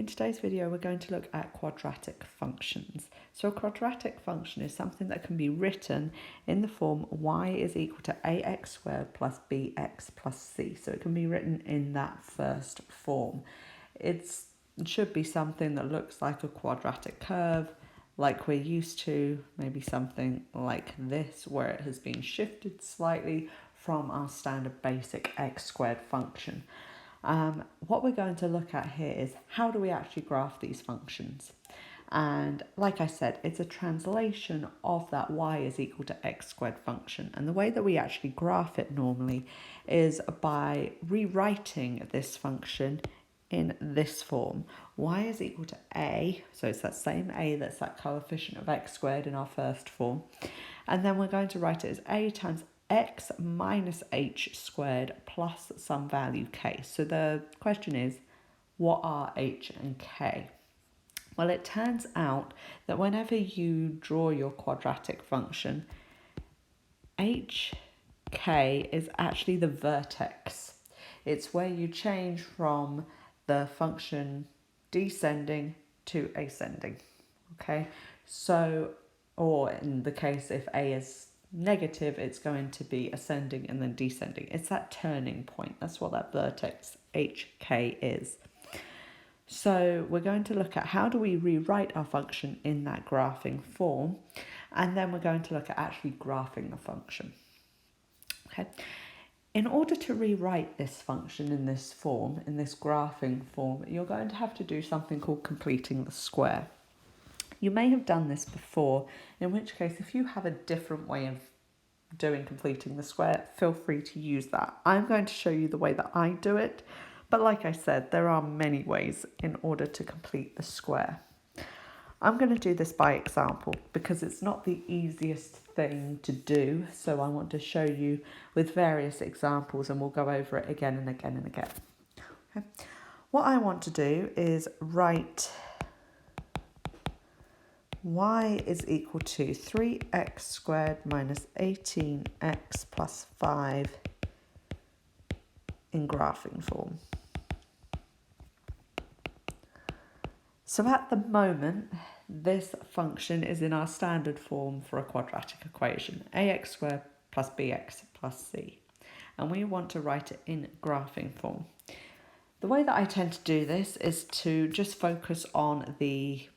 In today's video, we're going to look at quadratic functions. So a quadratic function is something that can be written in the form y is equal to ax squared plus bx plus c. So it can be written in that first form. It should be something that looks like a quadratic curve, like we're used to, maybe something like this, where it has been shifted slightly from our standard basic x squared function. What we're going to look at here is how do we actually graph these functions? And like I said, it's a translation of that y is equal to x squared function. And the way that we actually graph it normally is by rewriting this function in this form. Y is equal to a, so it's that same a that's that coefficient of x squared in our first form. And then we're going to write it as a times x minus h squared plus some value k. So the question is, what are h and k? Well, it turns out that whenever you draw your quadratic function, hk is actually the vertex. It's where you change from the function descending to ascending. Okay, so, or in the case if a is negative, it's going to be ascending and then descending. It's that turning point. That's what that vertex hk is. So we're going to look at how do we rewrite our function in that graphing form, and then we're going to look at actually graphing the function. Okay. In order to rewrite this function in this form, in this graphing form, you're going to have to do something called completing the square. You may have done this before, in which case if you have a different way of doing completing the square, feel free to use that. I'm going to show you the way that I do it, but like I said, there are many ways in order to complete the square. I'm going to do this by example because it's not the easiest thing to do, so I want to show you with various examples and we'll go over it again and again and again. Okay. What I want to do is write y is equal to 3x squared minus 18x plus 5 in graphing form. So at the moment, this function is in our standard form for a quadratic equation, ax squared plus bx plus c. And we want to write it in graphing form. The way that I tend to do this is to just focus on the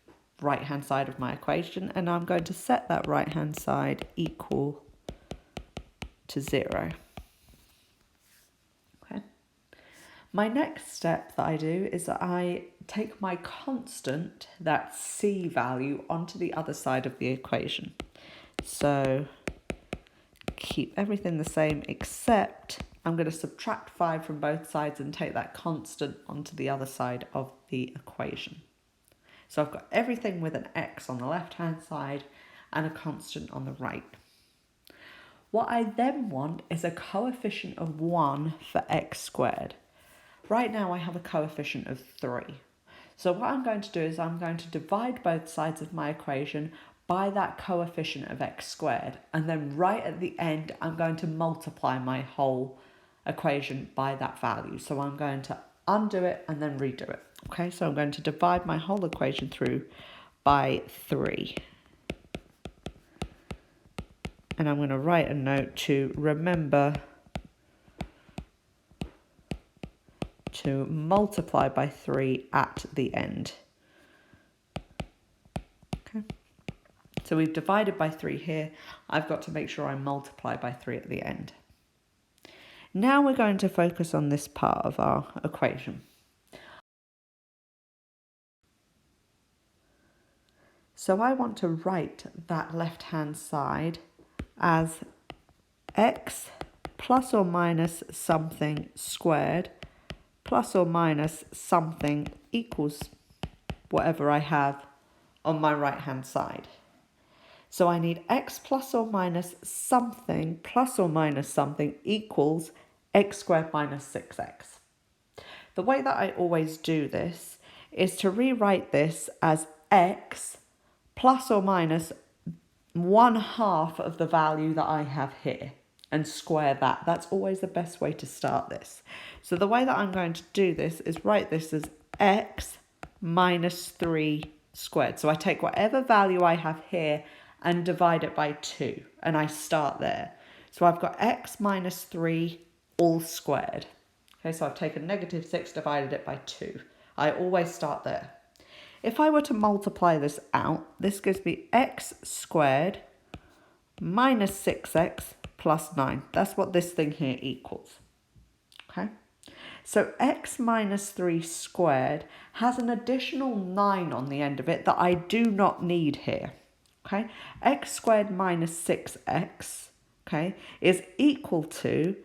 right-hand side of my equation, and I'm going to set that right-hand side equal to 0. Okay. My next step that I do is that I take my constant, that c value, onto the other side of the equation. So keep everything the same except I'm going to subtract 5 from both sides and take that constant onto the other side of the equation. So I've got everything with an x on the left-hand side and a constant on the right. What I then want is a coefficient of 1 for x squared. Right now I have a coefficient of 3. So what I'm going to do is I'm going to divide both sides of my equation by that coefficient of x squared, and then right at the end I'm going to multiply my whole equation by that value. So I'm going to undo it and then redo it. Okay, so I'm going to divide my whole equation through by 3. And I'm going to write a note to remember to multiply by 3 at the end. Okay, so we've divided by 3 here. I've got to make sure I multiply by 3 at the end. Now we're going to focus on this part of our equation. So I want to write that left-hand side as x plus or minus something squared plus or minus something equals whatever I have on my right-hand side. So I need x plus or minus something plus or minus something equals x squared minus 6x. The way that I always do this is to rewrite this as x plus or minus 1/2 of the value that I have here and square that. That's always the best way to start this. So the way that I'm going to do this is write this as x minus 3 squared. So I take whatever value I have here and divide it by 2, and I start there. So I've got x minus 3 all squared. Okay, so I've taken negative 6, divided it by 2. I always start there. If I were to multiply this out, this gives me x squared minus 6x plus 9. That's what this thing here equals. Okay, so x minus 3 squared has an additional 9 on the end of it that I do not need here. Okay, x squared minus 6x, okay, is equal to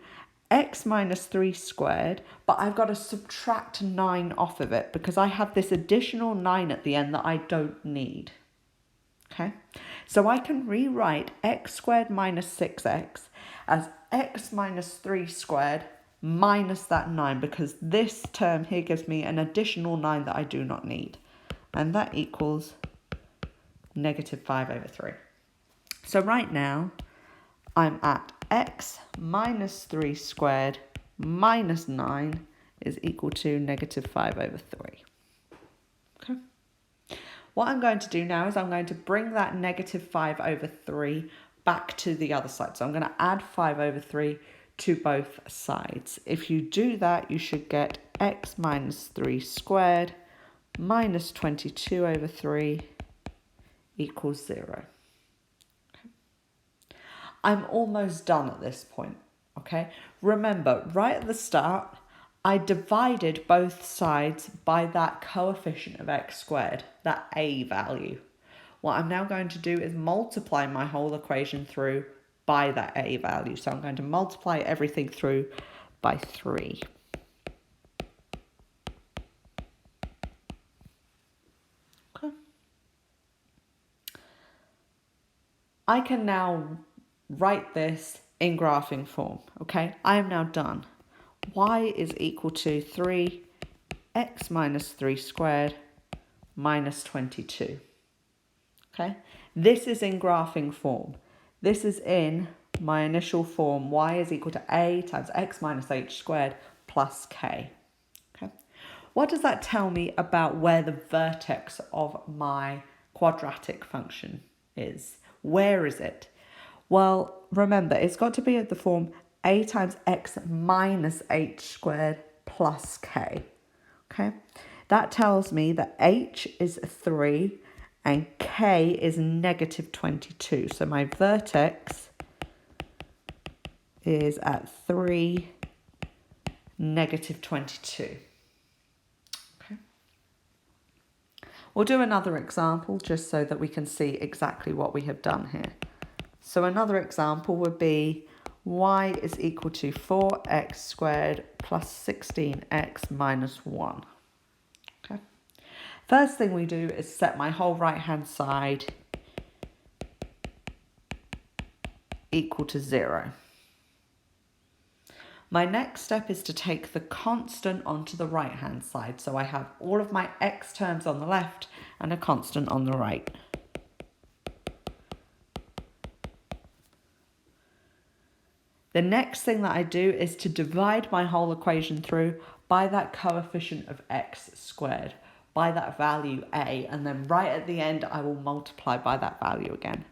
x minus 3 squared, but I've got to subtract 9 off of it because I have this additional 9 at the end that I don't need. Okay, so I can rewrite x squared minus 6x as x minus 3 squared minus that 9, because this term here gives me an additional 9 that I do not need. And that equals negative 5 over 3. So right now, I'm at x minus 3 squared minus 9 is equal to negative 5 over 3. Okay. What I'm going to do now is I'm going to bring that negative 5 over 3 back to the other side. So I'm going to add 5 over 3 to both sides. If you do that, you should get x minus 3 squared minus 22 over 3 equals 0. Okay. I'm almost done at this point, okay? Remember, right at the start, I divided both sides by that coefficient of x squared, that a value. What I'm now going to do is multiply my whole equation through by that a value. So I'm going to multiply everything through by 3. Okay. I can now write this in graphing form, okay? I am now done. Y is equal to 3x minus 3 squared minus 22. Okay, this is in graphing form. This is in my initial form. Y is equal to a times x minus h squared plus k. Okay, what does that tell me about where the vertex of my quadratic function is? Where is it? Well, remember, it's got to be at the form a times x minus h squared plus k. Okay, that tells me that h is 3 and k is negative 22. So my vertex is at 3, negative 22. Okay. We'll do another example just so that we can see exactly what we have done here. So another example would be y is equal to 4x squared plus 16x minus 1. Okay. First thing we do is set my whole right-hand side equal to 0. My next step is to take the constant onto the right-hand side. So I have all of my x terms on the left and a constant on the right. The next thing that I do is to divide my whole equation through by that coefficient of x squared, by that value a, and then right at the end I will multiply by that value again.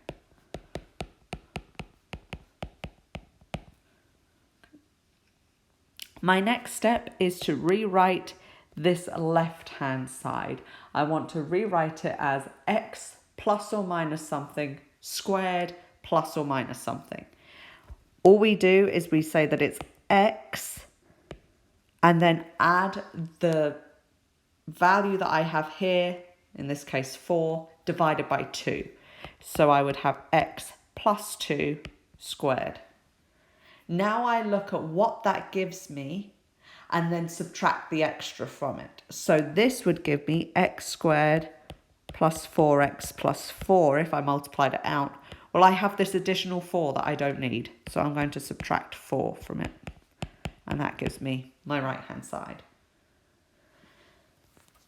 My next step is to rewrite this left-hand side. I want to rewrite it as x plus or minus something squared plus or minus something. All we do is we say that it's x and then add the value that I have here, in this case 4, divided by 2. So I would have x plus 2 squared. Now I look at what that gives me and then subtract the extra from it. So this would give me x squared plus 4x plus 4 if I multiplied it out. Well, I have this additional 4 that I don't need, so I'm going to subtract 4 from it. And that gives me my right-hand side.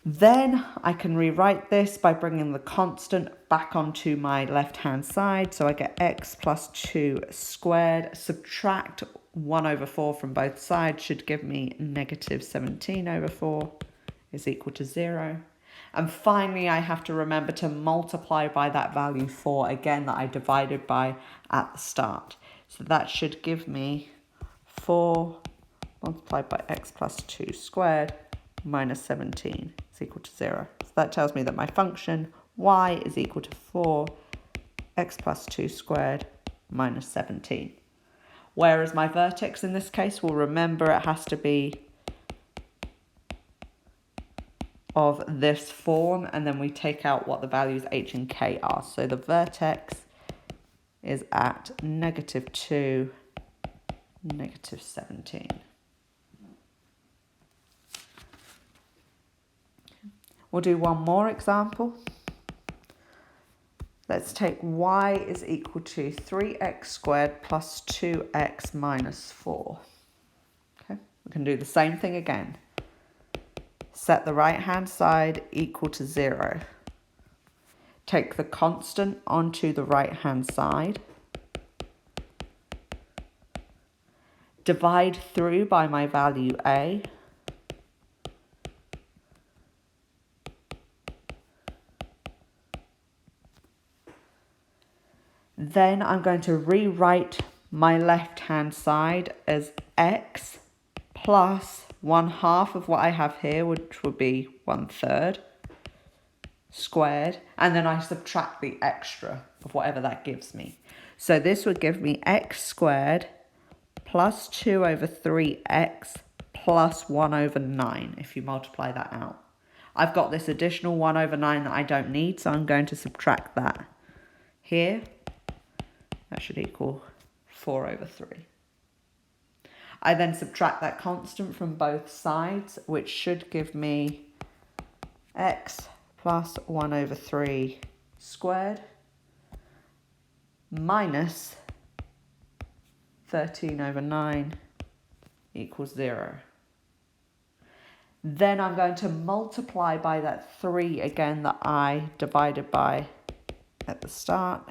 Then I can rewrite this by bringing the constant back onto my left-hand side. So I get x plus 2 squared, subtract 1 over 4 from both sides should give me negative 17 over 4 is equal to 0. And finally, I have to remember to multiply by that value 4 again that I divided by at the start. So that should give me 4 multiplied by x plus 2 squared minus 17 is equal to 0. So that tells me that my function y is equal to 4x plus 2 squared minus 17. Whereas my vertex in this case, will remember it has to be of this form, and then we take out what the values h and k are. So the vertex is at -2, -17. We'll do one more example. Let's take y is equal to 3x squared plus 2x minus 4. Okay, we can do the same thing again. Set the right-hand side equal to 0. Take the constant onto the right-hand side. Divide through by my value a. Then I'm going to rewrite my left-hand side as x plus 1/2 of what I have here, which would be 1/3 squared. And then I subtract the extra of whatever that gives me. So this would give me x squared plus 2 over 3x plus 1 over 9 if you multiply that out. I've got this additional 1 over 9 that I don't need, so I'm going to subtract that here. That should equal 4 over 3. I then subtract that constant from both sides, which should give me x plus 1 over 3 squared minus 13 over 9 equals 0. Then I'm going to multiply by that 3 again that I divided by at the start,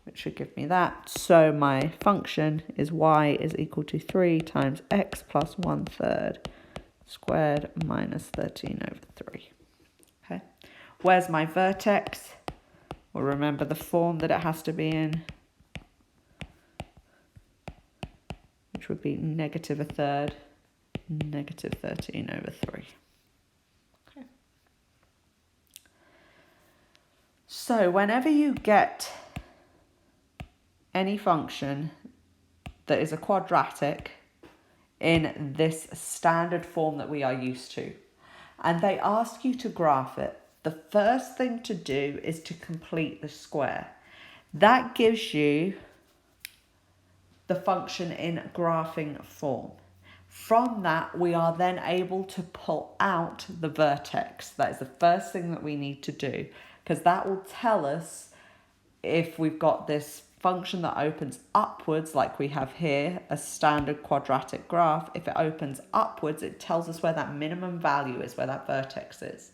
which should give me that. So my function is y is equal to 3 times x plus 1/3 squared minus 13 over 3. Okay. Where's my vertex? Well, remember the form that it has to be in, which would be -1/3, -13 over 3. Okay. So whenever you get any function that is a quadratic in this standard form that we are used to, and they ask you to graph it, the first thing to do is to complete the square. That gives you the function in graphing form. From that, we are then able to pull out the vertex. That is the first thing that we need to do, because that will tell us if we've got this function that opens upwards, like we have here, a standard quadratic graph. If it opens upwards, it tells us where that minimum value is, where that vertex is.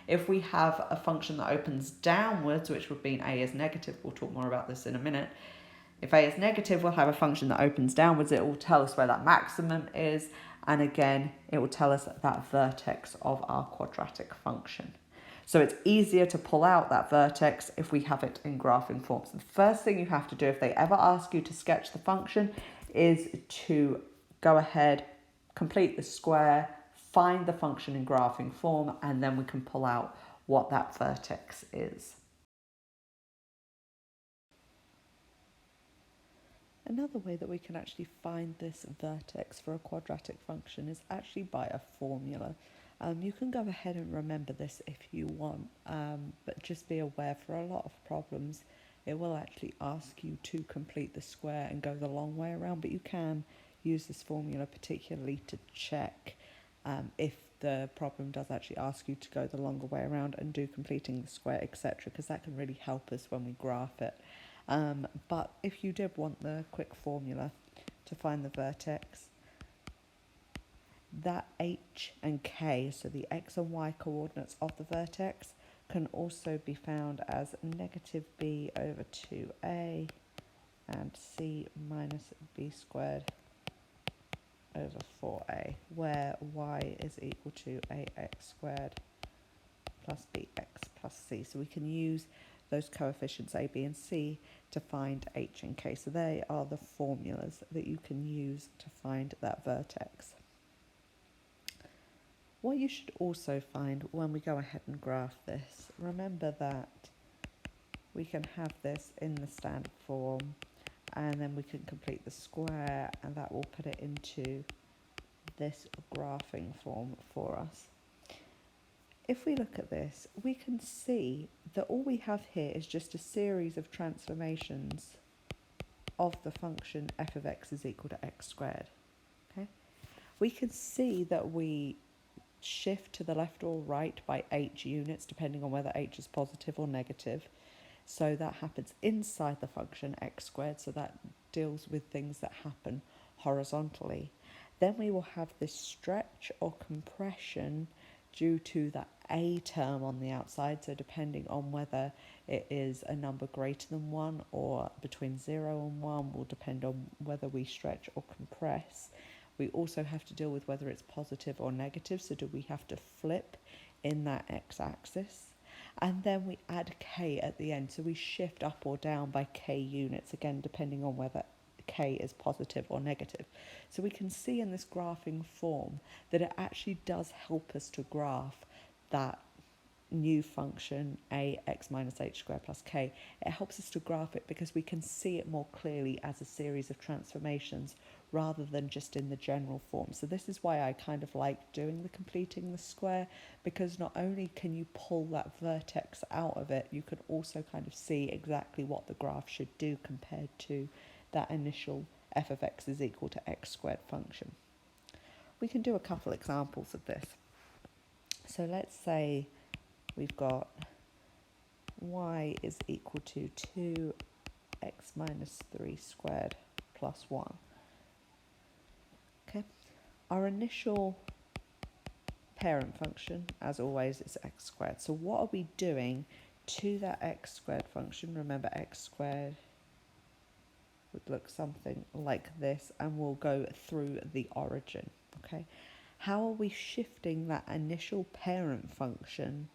If we have a function that opens downwards, which would mean a is negative, we'll talk more about this in a minute. If a is negative, we'll have a function that opens downwards. It will tell us where that maximum is. And again, it will tell us that vertex of our quadratic function. So it's easier to pull out that vertex if we have it in graphing form. So the first thing you have to do if they ever ask you to sketch the function is to go ahead, complete the square, find the function in graphing form, and then we can pull out what that vertex is. Another way that we can actually find this vertex for a quadratic function is actually by a formula. You can go ahead and remember this if you want, but just be aware for a lot of problems it will actually ask you to complete the square and go the long way around, but you can use this formula particularly to check if the problem does actually ask you to go the longer way around and do completing the square, etc., because that can really help us when we graph it. But if you did want the quick formula to find the vertex, that h and k, so the x and y coordinates of the vertex, can also be found as negative b over 2a and c minus b squared over 4a, where y is equal to ax squared plus bx plus c. So we can use those coefficients a, b and c to find h and k. So they are the formulas that you can use to find that vertex. What you should also find when we go ahead and graph this, remember that we can have this in the standard form, and then we can complete the square, and that will put it into this graphing form for us. If we look at this, we can see that all we have here is just a series of transformations of the function f of x is equal to x squared. Okay? We can see that we shift to the left or right by h units, depending on whether h is positive or negative. So that happens inside the function x squared, so that deals with things that happen horizontally. Then we will have this stretch or compression due to the a term on the outside, so depending on whether it is a number greater than 1 or between 0 and 1 will depend on whether we stretch or compress. We also have to deal with whether it's positive or negative, so do we have to flip in that x-axis? And then we add k at the end, so we shift up or down by k units, again depending on whether k is positive or negative. So we can see in this graphing form that it actually does help us to graph that new function ax minus h squared plus k. It helps us to graph it because we can see it more clearly as a series of transformations rather than just in the general form. So this is why I kind of like doing the completing the square, because not only can you pull that vertex out of it, you can also kind of see exactly what the graph should do compared to that initial f of x is equal to x squared function. We can do a couple examples of this. So let's say we've got y is equal to 2x minus 3 squared plus 1. Okay, our initial parent function, as always, is x squared. So what are we doing to that x squared function? Remember, x squared would look something like this, and we'll go through the origin. Okay, how are we shifting that initial parent function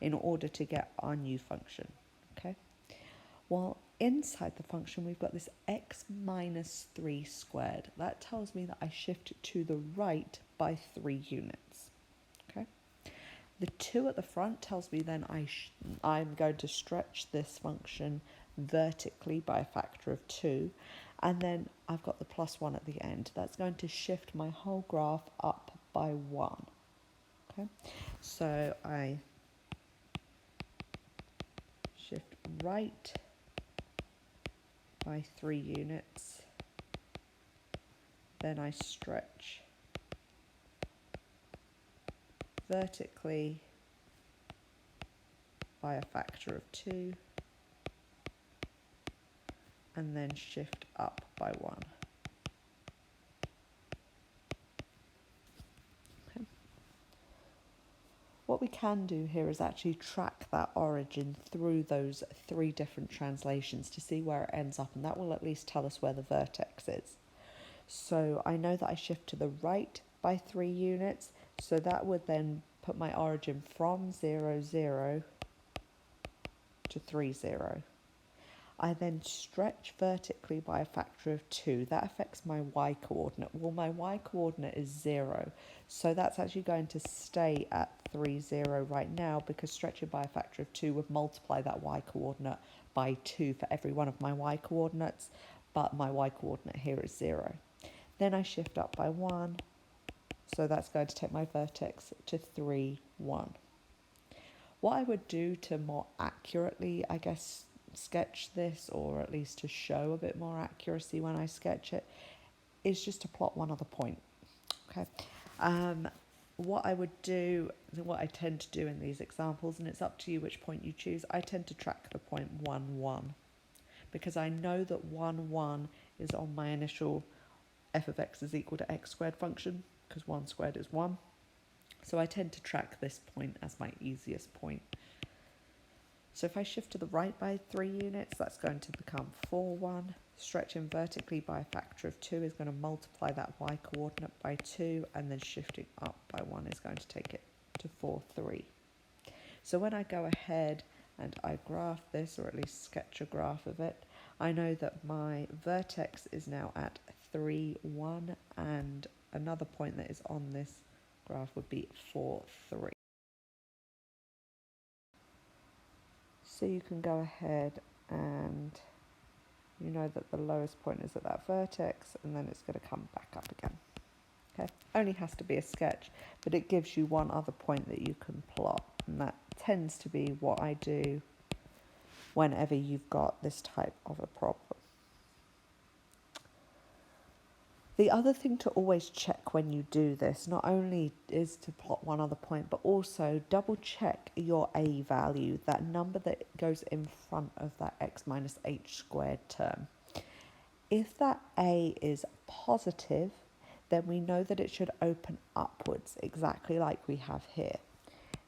in order to get our new function? Okay, well, inside the function we've got this x minus 3 squared. That tells me that I shift to the right by 3 units. Okay, the 2 at the front tells me then I'm going to stretch this function vertically by a factor of 2, and then I've got the plus 1 at the end. That's going to shift my whole graph up by 1. Okay, so I shift right by 3 units, then I stretch vertically by a factor of 2, and then shift up by 1. Okay. What we can do here is actually track that origin through those 3 different translations to see where it ends up, and that will at least tell us where the vertex is. So I know that I shift to the right by 3 units, so that would then put my origin from 0, 0 to 3, 0. I then stretch vertically by a factor of 2. That affects my y-coordinate. Well, my y-coordinate is 0, so that's actually going to stay at 3, 0 right now, because stretching by a factor of 2 would multiply that y-coordinate by 2 for every one of my y-coordinates, but my y-coordinate here is 0. Then I shift up by 1, so that's going to take my vertex to 3, 1. What I would do to more accurately, I guess, sketch this, or at least to show a bit more accuracy when I sketch it, is just to plot one other point. Okay. What I would do, what I tend to do in these examples, and it's up to you which point you choose, I tend to track the point 1, 1, because I know that 1, 1 is on my initial f of x is equal to x squared function, because 1 squared is 1. So I tend to track this point as my easiest point. So if I shift to the right by 3 units, that's going to become 4, 1. Stretching vertically by a factor of 2 is going to multiply that y coordinate by 2, and then shifting up by 1 is going to take it to 4, 3. So when I go ahead and I graph this, or at least sketch a graph of it, I know that my vertex is now at 3, 1, and another point that is on this graph would be 4, 3. So you can go ahead and you know that the lowest point is at that vertex, and then it's going to come back up again. Okay, only has to be a sketch, but it gives you one other point that you can plot, and that tends to be what I do whenever you've got this type of a problem. The other thing to always check when you do this, not only is to plot one other point, but also double check your a value, that number that goes in front of that x minus h squared term. If that a is positive, then we know that it should open upwards, exactly like we have here.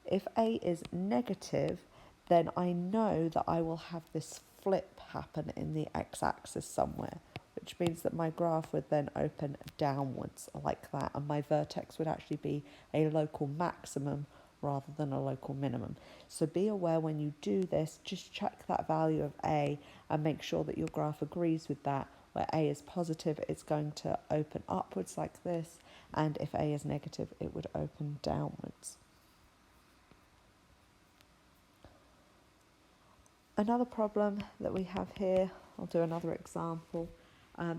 If a is negative, then I know that I will have this flip happen in the x-axis somewhere, which means that my graph would then open downwards like that, and my vertex would actually be a local maximum rather than a local minimum. So be aware when you do this, just check that value of a and make sure that your graph agrees with that. Where a is positive, it's going to open upwards like this, and if a is negative, it would open downwards. Another problem that we have here, I'll do another example.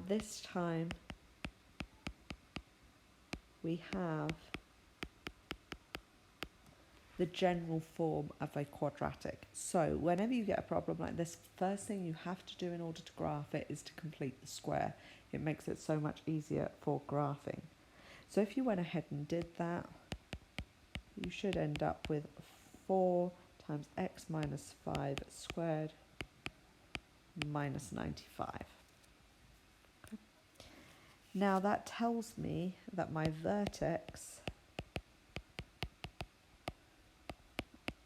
This time we have the general form of a quadratic. So whenever you get a problem like this, first thing you have to do in order to graph it is to complete the square. It makes it so much easier for graphing. So if you went ahead and did that, you should end up with 4 times x minus 5 squared minus 95. Okay. Now that tells me that my vertex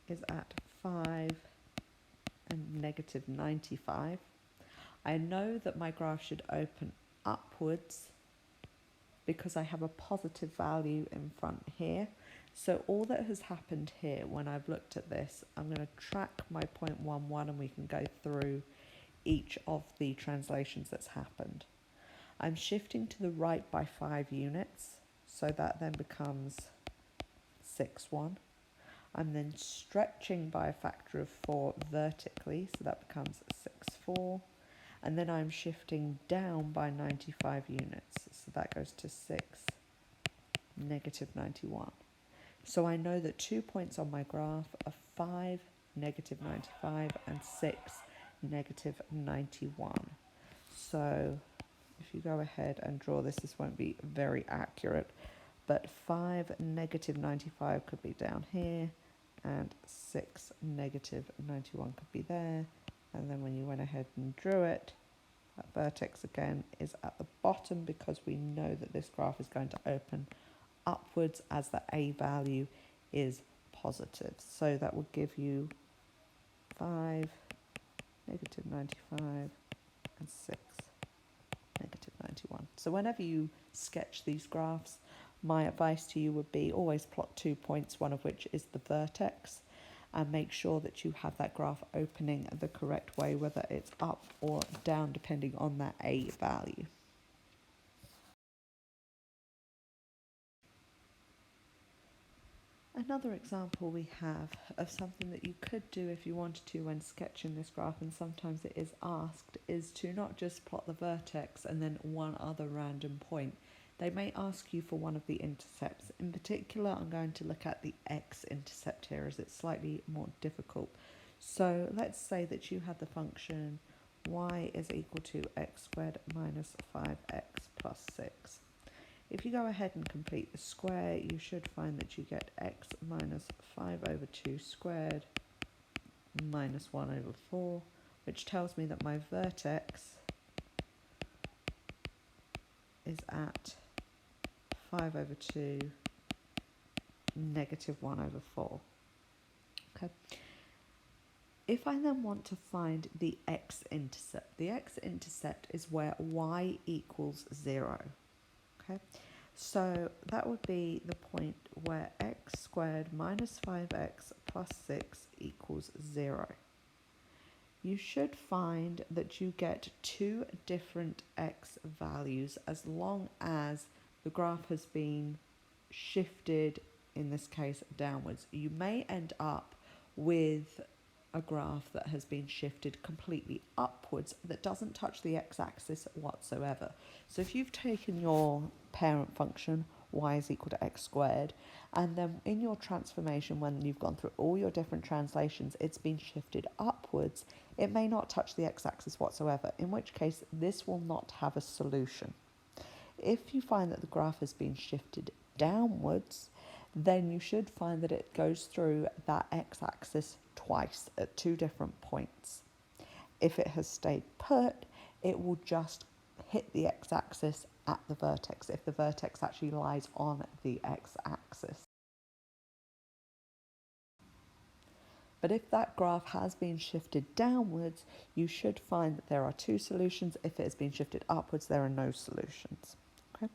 is at 5 and negative 95. I know that my graph should open upwards because I have a positive value in front here. So all that has happened here when I've looked at this, I'm going to track my 0.11 and we can go through each of the translations that's happened. I'm shifting to the right by 5 units, so that then becomes 6, 1. I'm then stretching by a factor of 4 vertically, so that becomes 6, 4. And then I'm shifting down by 95 units, so that goes to 6, negative 91. So I know that 2 points on my graph are 5, negative 95, and 6, negative 91. So if you go ahead and draw this, this won't be very accurate, but 5, negative 95 could be down here, and 6, negative 91 could be there. And then when you went ahead and drew it, that vertex again is at the bottom because we know that this graph is going to open upwards as the a value is positive. So that will give you 5, negative 95, and 6, negative 91. So whenever you sketch these graphs, my advice to you would be always plot 2 points, one of which is the vertex, and make sure that you have that graph opening the correct way, whether it's up or down, depending on that a value. Another example we have of something that you could do if you wanted to when sketching this graph, and sometimes it is asked, is to not just plot the vertex and then one other random point. They may ask you for one of the intercepts. In particular, I'm going to look at the x-intercept here as it's slightly more difficult. So let's say that you had the function y is equal to x squared minus 5x plus 6. If you go ahead and complete the square, you should find that you get x minus 5 over 2 squared minus 1 over 4, which tells me that my vertex is at 5 over 2, negative 1 over 4. Okay. If I then want to find the x-intercept is where y equals 0. Okay, so that would be the point where x squared minus 5x plus 6 equals 0. You should find that you get two different x values as long as the graph has been shifted, in this case downwards. You may end up with a graph that has been shifted completely upwards that doesn't touch the x-axis whatsoever. So if you've taken your parent function y is equal to x squared, and then in your transformation, when you've gone through all your different translations, it's been shifted upwards, it may not touch the x-axis whatsoever, in which case this will not have a solution. If you find that the graph has been shifted downwards, then you should find that it goes through that x-axis twice at two different points. If it has stayed put, it will just hit the x-axis at the vertex, if the vertex actually lies on the x-axis. But if that graph has been shifted downwards, you should find that there are two solutions. If it has been shifted upwards, there are no solutions. Okay.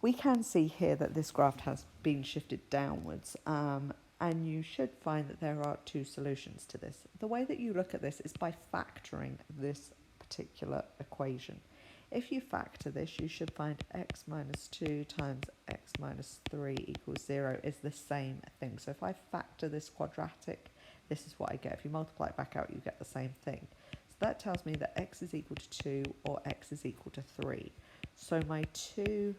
We can see here that this graph has been shifted downwards, and you should find that there are two solutions to this. The way that you look at this is by factoring this particular equation. If you factor this, you should find x minus 2 times x minus 3 equals 0 is the same thing. So if I factor this quadratic, this is what I get. If you multiply it back out, you get the same thing. So that tells me that x is equal to 2 or x is equal to 3. So my two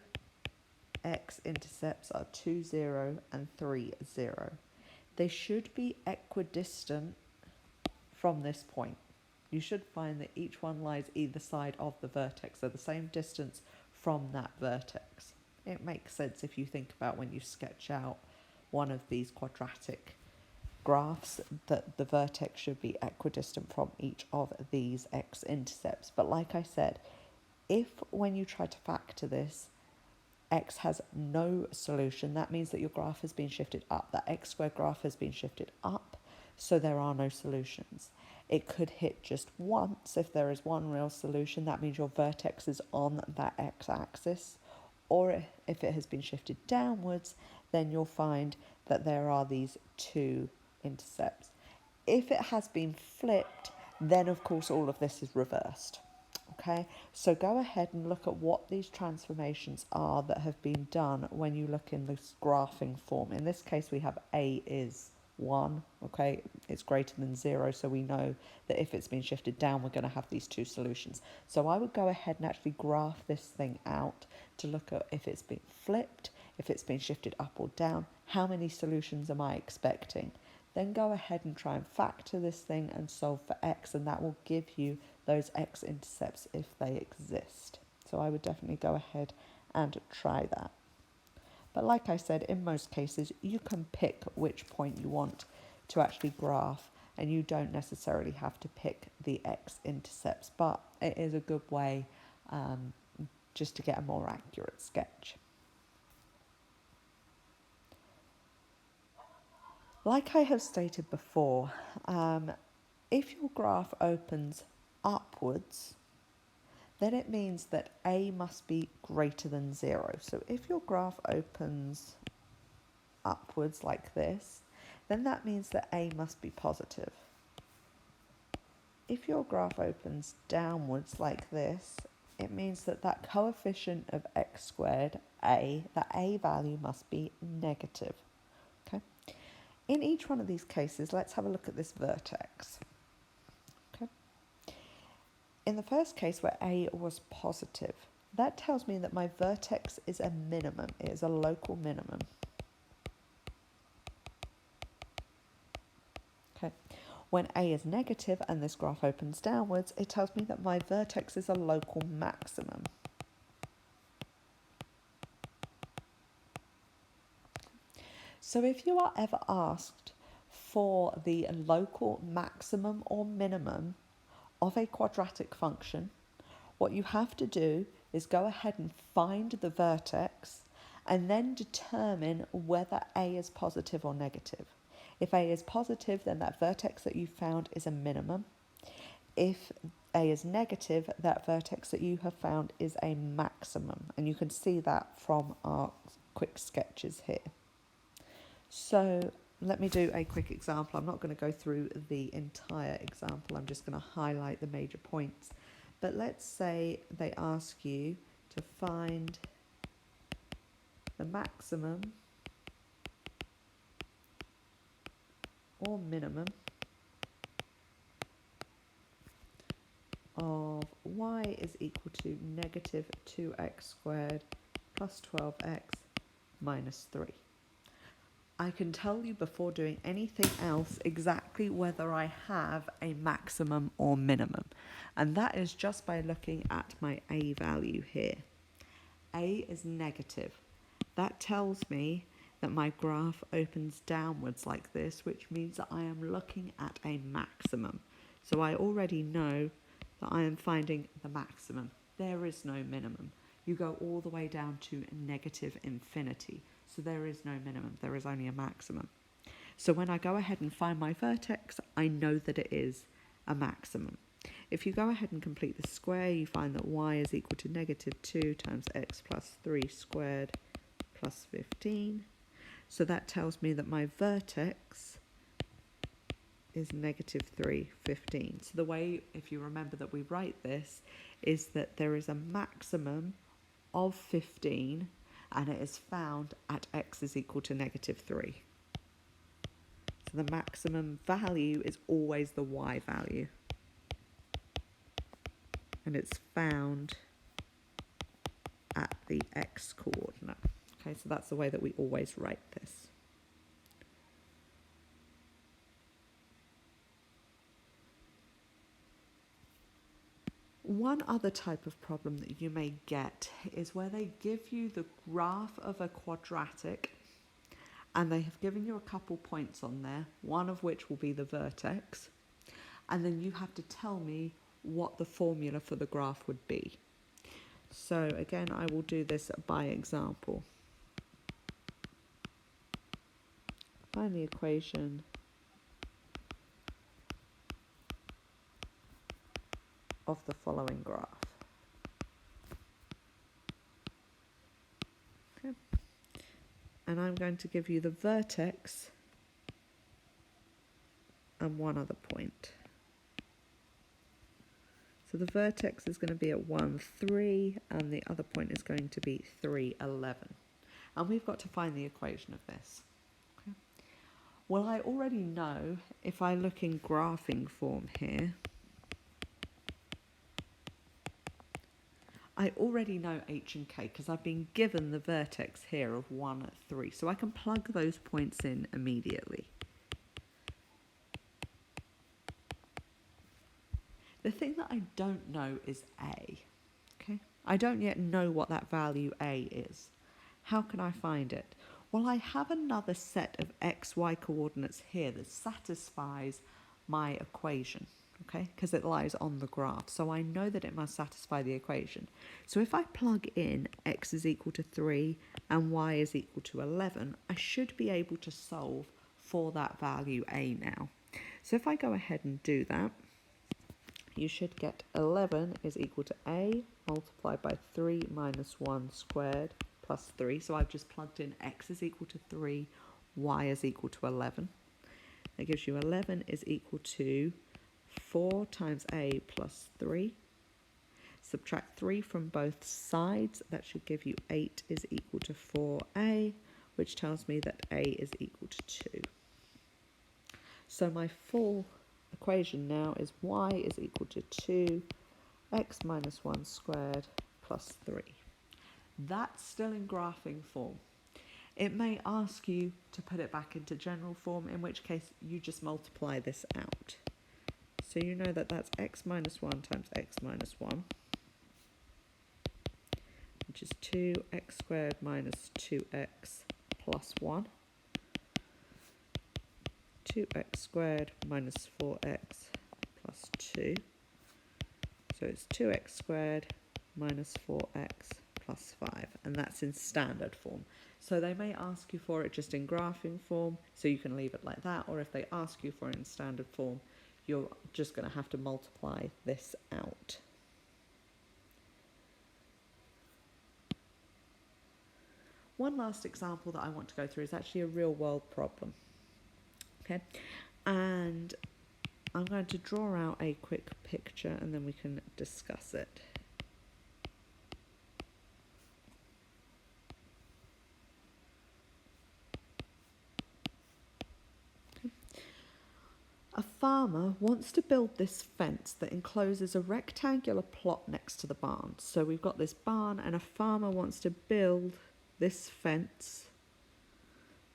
x-intercepts are 2, 0 and 3, 0. They should be equidistant from this point. You should find that each one lies either side of the vertex, so the same distance from that vertex. It makes sense if you think about when you sketch out one of these quadratic graphs that the vertex should be equidistant from each of these x-intercepts. But like I said, if when you try to factor this, x has no solution, that means that your graph has been shifted up. That x squared graph has been shifted up, so there are no solutions. It could hit just once. If there is one real solution, that means your vertex is on that x-axis. Or if it has been shifted downwards, then you'll find that there are these two intercepts. If it has been flipped, then of course all of this is reversed. Okay, so go ahead and look at what these transformations are that have been done when you look in this graphing form. In this case, we have a is 1, okay, it's greater than 0, so we know that if it's been shifted down, we're going to have these two solutions. So I would go ahead and actually graph this thing out to look at if it's been flipped, if it's been shifted up or down, how many solutions am I expecting? Then go ahead and try and factor this thing and solve for x, and that will give you those x-intercepts if they exist. So I would definitely go ahead and try that. But like I said, in most cases, you can pick which point you want to actually graph, and you don't necessarily have to pick the x-intercepts, but it is a good way just to get a more accurate sketch. Like I have stated before, if your graph opens upwards, then it means that a must be greater than 0. So if your graph opens upwards like this, then that means that a must be positive. If your graph opens downwards like this, it means that that coefficient of x squared, a, that a value must be negative. Okay. In each one of these cases, let's have a look at this vertex. Okay. In the first case where a was positive, that tells me that my vertex is a minimum. It is a local minimum. Okay. When a is negative and this graph opens downwards, it tells me that my vertex is a local maximum. So if you are ever asked for the local maximum or minimum of a quadratic function, what you have to do is go ahead and find the vertex and then determine whether a is positive or negative. If A is positive, then that vertex that you found is a minimum. If A is negative, that vertex that you have found is a maximum. And you can see that from our quick sketches here. So let me do a quick example. I'm not going to go through the entire example. I'm just going to highlight the major points. But let's say they ask you to find the maximum or minimum of y is equal to negative 2x squared plus 12x minus 3. I can tell you before doing anything else exactly whether I have a maximum or minimum. And that is just by looking at my A value here. A is negative. That tells me that my graph opens downwards like this, which means that I am looking at a maximum. So I already know that I am finding the maximum. There is no minimum. You go all the way down to negative infinity. So there is no minimum, there is only a maximum. So when I go ahead and find my vertex, I know that it is a maximum. If you go ahead and complete the square, you find that y is equal to negative 2 times x plus 3 squared plus 15. So that tells me that my vertex is negative 3, 15. So the way, if you remember that we write this, is that there is a maximum of 15 and it is found at x is equal to negative 3. So the maximum value is always the y value. And it's found at the x coordinate. Okay, so that's the way that we always write this. One other type of problem that you may get is where they give you the graph of a quadratic and they have given you a couple points on there, one of which will be the vertex, and then you have to tell me what the formula for the graph would be. So again, I will do this by example. Find the equation of the following graph. Okay. And I'm going to give you the vertex and one other point. So the vertex is going to be at 1, 3, and the other point is going to be 3, 11. And we've got to find the equation of this. Okay. Well, I already know, if I look in graphing form here, I already know h and k because I've been given the vertex here of 1, 3. So I can plug those points in immediately. The thing that I don't know is A. Okay? I don't yet know what that value A is. How can I find it? Well, I have another set of x, y coordinates here that satisfies my equation, okay? Because it lies on the graph. So I know that it must satisfy the equation. So if I plug in x is equal to 3 and y is equal to 11, I should be able to solve for that value A now. So if I go ahead and do that, you should get 11 is equal to A multiplied by 3 minus 1 squared plus 3. So I've just plugged in x is equal to 3, y is equal to 11. That gives you 11 is equal to 4 times A plus 3. Subtract 3 from both sides. That should give you 8 is equal to 4A, which tells me that A is equal to 2. So my full equation now is y is equal to 2 x minus 1 squared plus 3. That's still in graphing form. It may ask you to put it back into general form, in which case you just multiply this out. So you know that that's x minus 1 times x minus 1, which is 2x squared minus 2x plus 1. 2x squared minus 4x plus 2. So it's 2x squared minus 4x plus 5, and that's in standard form. So they may ask you for it just in graphing form, so you can leave it like that, or if they ask you for it in standard form, you're just going to have to multiply this out. One last example that I want to go through is actually a real world problem. Okay, and I'm going to draw out a quick picture and then we can discuss it. A farmer wants to build this fence that encloses a rectangular plot next to the barn. So we've got this barn and a farmer wants to build this fence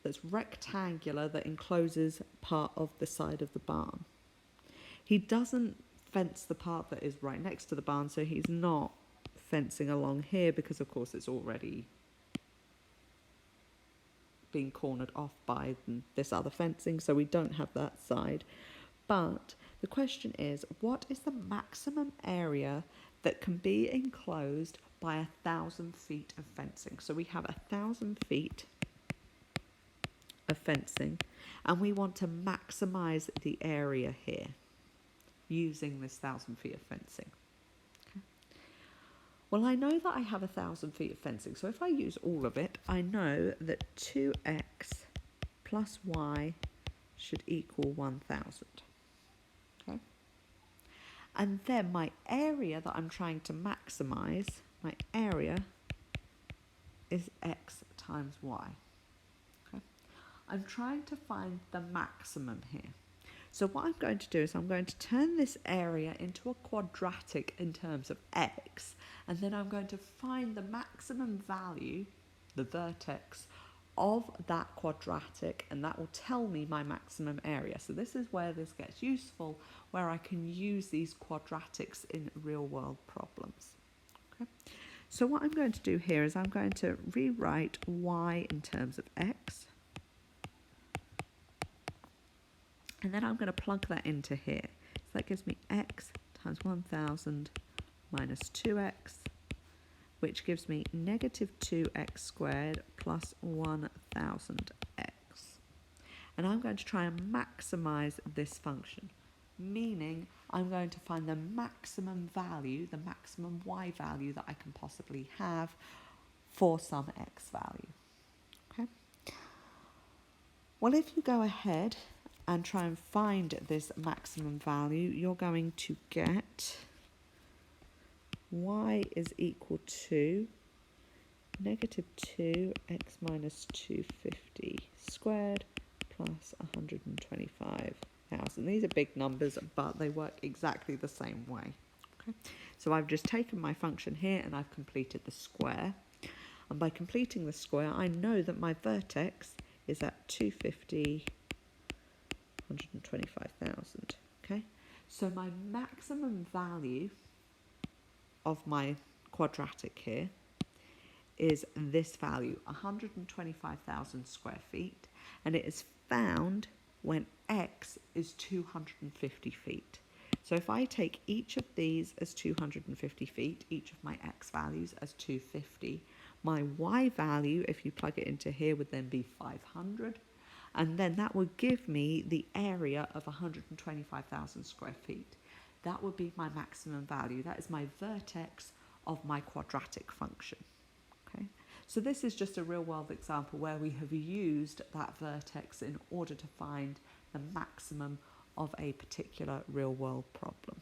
that's rectangular that encloses part of the side of the barn. He doesn't fence the part that is right next to the barn, so he's not fencing along here because of course it's already being cornered off by this other fencing, so we don't have that side. But the question is, what is the maximum area that can be enclosed by 1,000 feet of fencing? So we have 1,000 feet of fencing and we want to maximize the area here using this 1,000 feet of fencing. Okay. Well, I know that I have 1,000 feet of fencing, so if I use all of it, I know that 2x plus y should equal 1,000. Okay. And then my area that I'm trying to maximize, my area is x times y. Okay. I'm trying to find the maximum here. So what I'm going to do is I'm going to turn this area into a quadratic in terms of x, and then I'm going to find the maximum value, the vertex, of that quadratic, and that will tell me my maximum area. So this is where this gets useful, where I can use these quadratics in real world problems. Okay. So what I'm going to do here is I'm going to rewrite y in terms of x. And then I'm going to plug that into here. So that gives me x times 1,000 minus 2x, which gives me negative 2x squared plus 1,000x. And I'm going to try and maximize this function, meaning I'm going to find the maximum value, the maximum y value that I can possibly have for some x value. Okay. Well, if you go ahead and try and find this maximum value, you're going to get y is equal to negative 2x minus 250 squared plus 125,000. These are big numbers, but they work exactly the same way. Okay. So I've just taken my function here and I've completed the square. And by completing the square, I know that my vertex is at 250, 125,000. Okay, so my maximum value of my quadratic here is this value, 125,000 square feet, and it is found when x is 250 feet. So if I take each of these as 250 feet, each of my x values as 250, my y value, if you plug it into here, would then be 500. And then that would give me the area of 125,000 square feet. That would be my maximum value. That is my vertex of my quadratic function. Okay. So this is just a real world example where we have used that vertex in order to find the maximum of a particular real world problem.